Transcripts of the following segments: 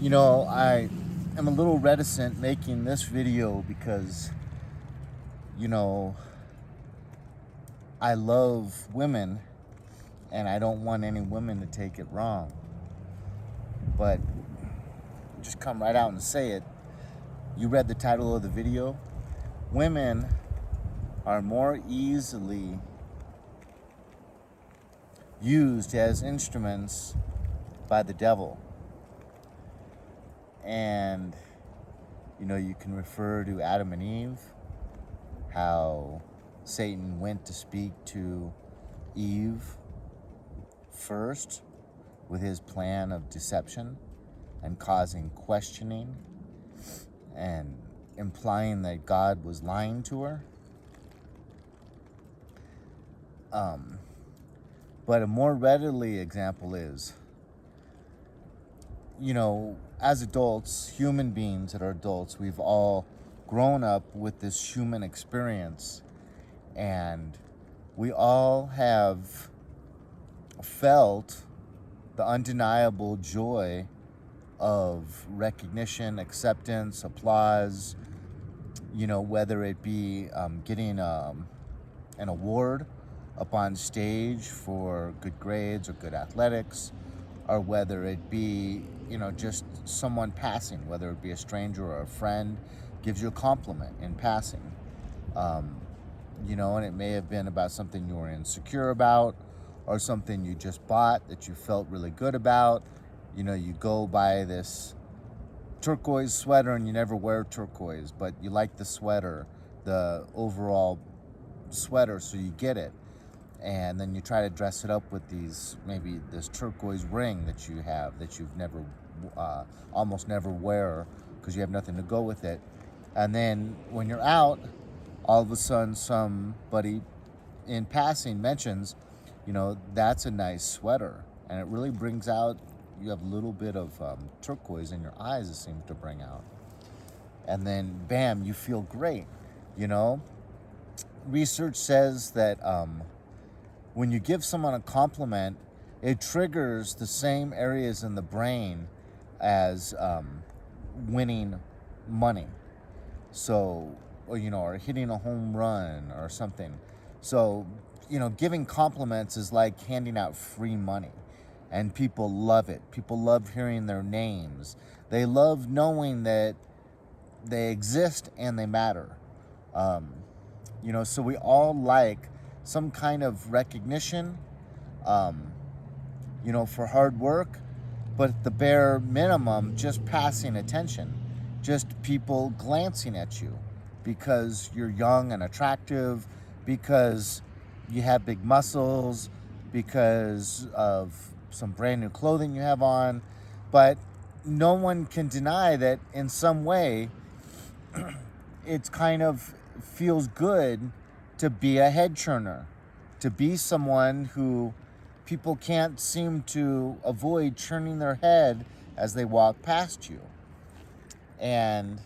I am a little reticent making this video because, you know, I love women and I don't want any women to take it wrong. But just come right out and say it. You read the title of the video. Women are more easily used as instruments by the devil. And, you can refer to Adam and Eve, how Satan went to speak to Eve first with his plan of deception and causing questioning and implying that God was lying to her. But a more readily example is, as adults, human beings that are adults, we've all grown up with this human experience, and we all have felt the undeniable joy of recognition, acceptance, applause, whether it be getting an award up on stage for good grades or good athletics, or whether it be, just someone passing, whether it be a stranger or a friend, gives you a compliment in passing. And it may have been about something you were insecure about or something you just bought that you felt really good about. You go buy this turquoise sweater and you never wear turquoise, but you like the sweater, the overall sweater, so you get it. And then you try to dress it up with maybe this turquoise ring that you have that you've never, almost never wear because you have nothing to go with it. And then when you're out, all of a sudden somebody in passing mentions, that's a nice sweater. And it really brings out, you have a little bit of turquoise in your eyes, it seems to bring out. And then, bam, you feel great, Research says that when you give someone a compliment, it triggers the same areas in the brain as winning money. So, or hitting a home run or something. So, giving compliments is like handing out free money. And people love it. People love hearing their names. They love knowing that they exist and they matter. So we all like some kind of recognition, for hard work, but at the bare minimum, just passing attention, just people glancing at you because you're young and attractive, because you have big muscles, because of some brand new clothing you have on. But no one can deny that in some way it's kind of feels good to be a head churner, to be someone who people can't seem to avoid churning their head as they walk past you. And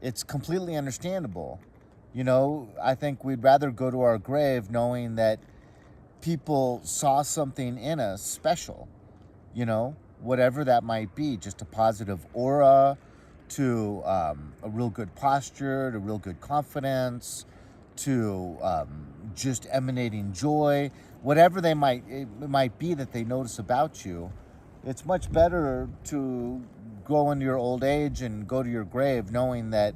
it's completely understandable. I think we'd rather go to our grave knowing that people saw something in us special, whatever that might be, just a positive aura, to a real good posture, to real good confidence, to just emanating joy, whatever it might be that they notice about you. It's much better to go into your old age and go to your grave knowing that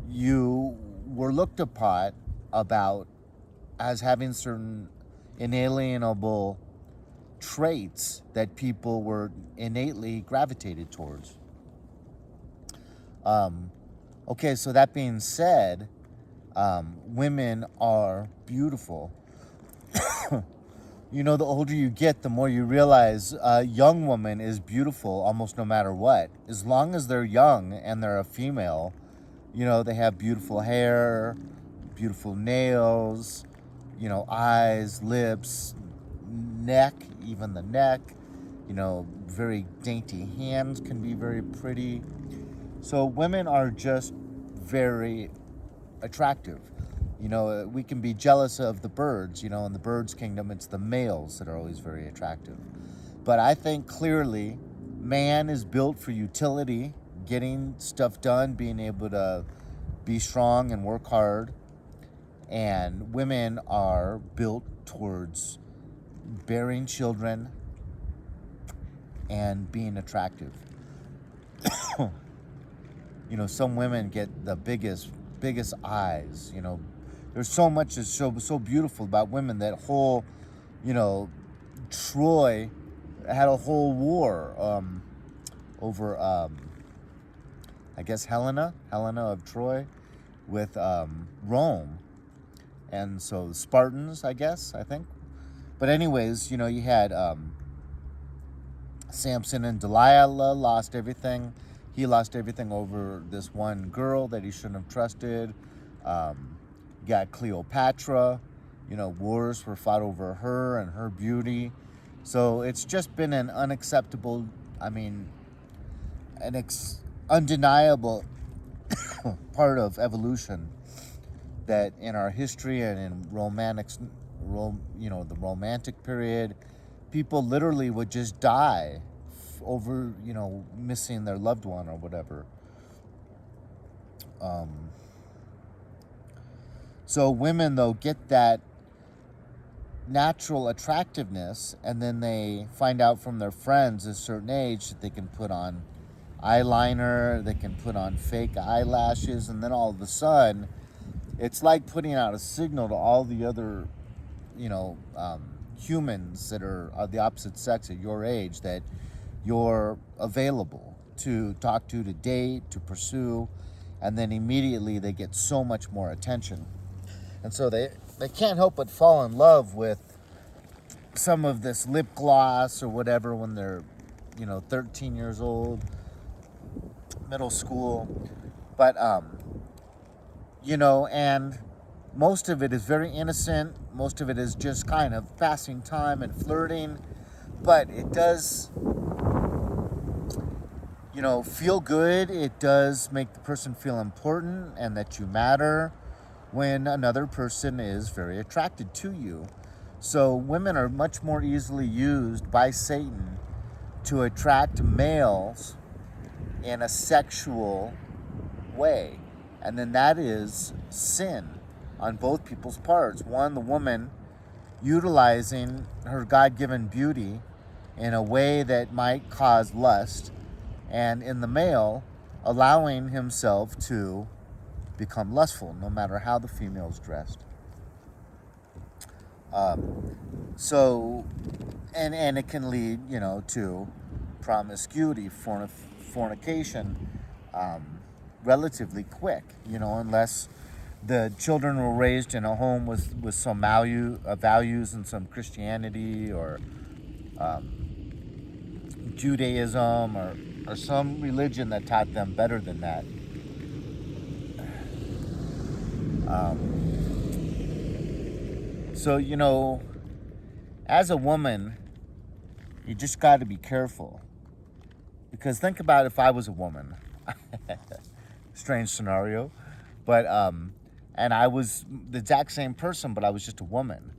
you were looked upon about as having certain inalienable traits that people were innately gravitated towards. Okay, so that being said, women are beautiful. The older you get, the more you realize a young woman is beautiful almost no matter what. As long as they're young and they're a female, they have beautiful hair, beautiful nails, eyes, lips, neck, even the neck, very dainty hands can be very pretty. So women are just very attractive. We can be jealous of the birds. In the birds' kingdom, it's the males that are always very attractive. But I think clearly man is built for utility, getting stuff done, being able to be strong and work hard. And women are built towards bearing children and being attractive. Some women get the biggest eyes. There's so much that's so beautiful about women. That whole, Troy had a whole war over, I guess, Helena of Troy with Rome. And so the Spartans, I think. But anyways, you had Samson and Delilah lost everything. He lost everything over this one girl that he shouldn't have trusted. You got Cleopatra. Wars were fought over her and her beauty. So it's just been an unacceptable, undeniable part of evolution, that in our history and in the romantic period, people literally would just die over, missing their loved one or whatever. So women, though, get that natural attractiveness, and then they find out from their friends at a certain age that they can put on eyeliner, they can put on fake eyelashes, and then all of a sudden, it's like putting out a signal to all the other, humans that are the opposite sex at your age, that you're available to talk to date, to pursue, and then immediately they get so much more attention. And so they can't help but fall in love with some of this lip gloss or whatever when they're, 13 years old, middle school. But, and most of it is very innocent. Most of it is just kind of passing time and flirting. But it does, feel good. It does make the person feel important and that you matter when another person is very attracted to you. So women are much more easily used by Satan to attract males in a sexual way. And then that is sin on both people's parts. One, the woman utilizing her God-given beauty in a way that might cause lust, and in the male allowing himself to become lustful, no matter how the female's dressed. So, and it can lead, to promiscuity, fornication, relatively quick, unless the children were raised in a home with some values and some Christianity or Judaism or some religion that taught them better than that. So, as a woman, you just got to be careful. Because think about if I was a woman. Strange scenario. But, and I was the exact same person, but I was just a woman.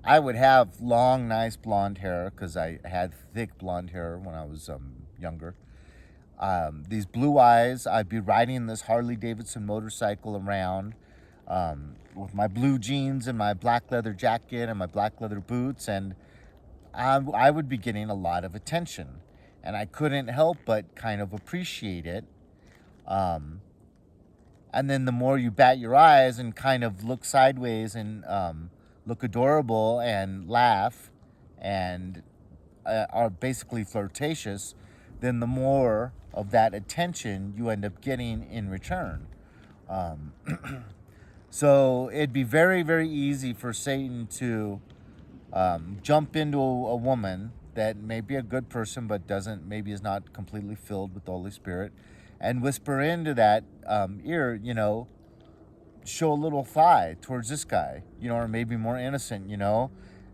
I would have long, nice blonde hair, because I had thick blonde hair when I was younger. These blue eyes. I'd be riding this Harley Davidson motorcycle around with my blue jeans and my black leather jacket and my black leather boots, and I would be getting a lot of attention, and I couldn't help but kind of appreciate it. And then the more you bat your eyes and kind of look sideways and look adorable and laugh and are basically flirtatious, then the more of that attention you end up getting in return. So it'd be very, very easy for Satan to jump into a woman that may be a good person but maybe is not completely filled with the Holy Spirit, and whisper into that ear, show a little thigh towards this guy, or maybe more innocent,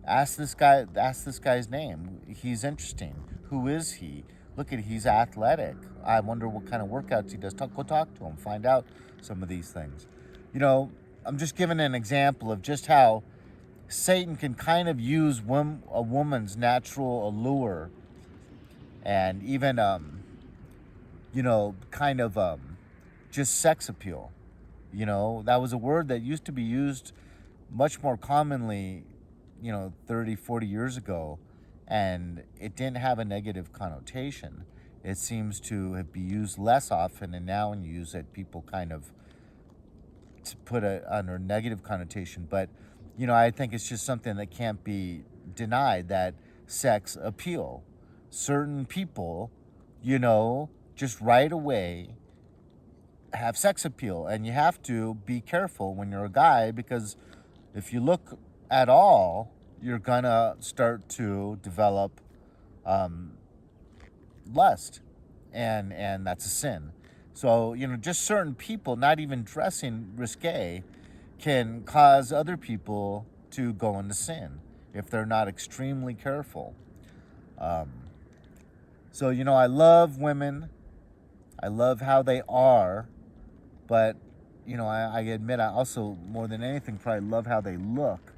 ask this guy's name. He's interesting. Who is he? Look he's athletic. I wonder what kind of workouts he does. Go talk to him. Find out some of these things. I'm just giving an example of just how Satan can kind of use a woman's natural allure and even kind of just sex appeal. That was a word that used to be used much more commonly, 30, 40 years ago, and it didn't have a negative connotation. It seems to have been used less often, and now when you use it, people kind of to put it under negative connotation. But, I think it's just something that can't be denied, that sex appeal. Certain people, just right away have sex appeal, and you have to be careful when you're a guy, because if you look at all, you're gonna start to develop lust, and that's a sin. So just certain people, not even dressing risque, can cause other people to go into sin if they're not extremely careful. So I love women. I love how they are, but I admit I also, more than anything, probably love how they look.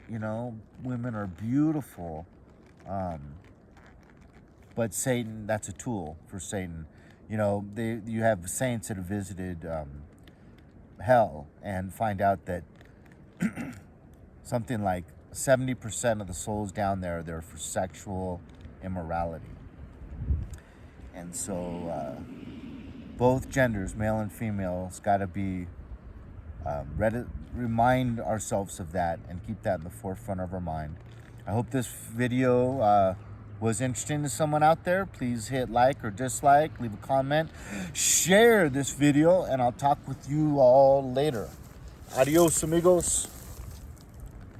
Women are beautiful, but Satan, that's a tool for Satan. You have saints that have visited hell and find out that something like 70% of the souls down there, they're for sexual immorality. And so both genders, male and female, has got to be remind ourselves of that and keep that in the forefront of our mind. I hope this video was interesting to someone out there. Please hit like or dislike, leave a comment, share this video, and I'll talk with you all later. Adios, amigos.